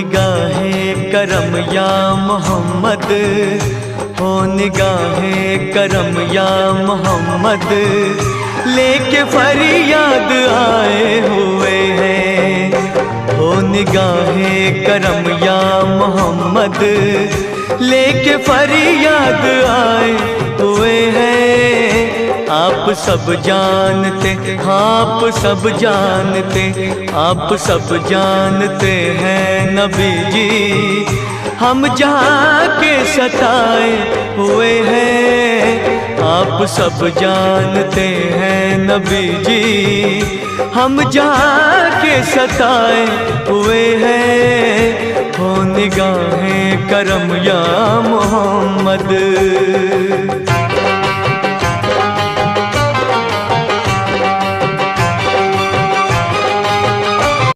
निगाहे करम या मोहम्मद, हो निगाहे करम या मोहम्मद, लेके फरियाद आए हुए हैं। हो निगाहे करम या मोहम्मद, लेके फरियाद आए हुए हैं। आप सब जानते, आप सब जानते, आप सब जानते हैं नबी जी, हम जहाँ के सताए हुए हैं। आप सब जानते हैं नबी जी, हम जहाँ के सताए हुए हैं। हो निगाहे करम या मोहम्मद।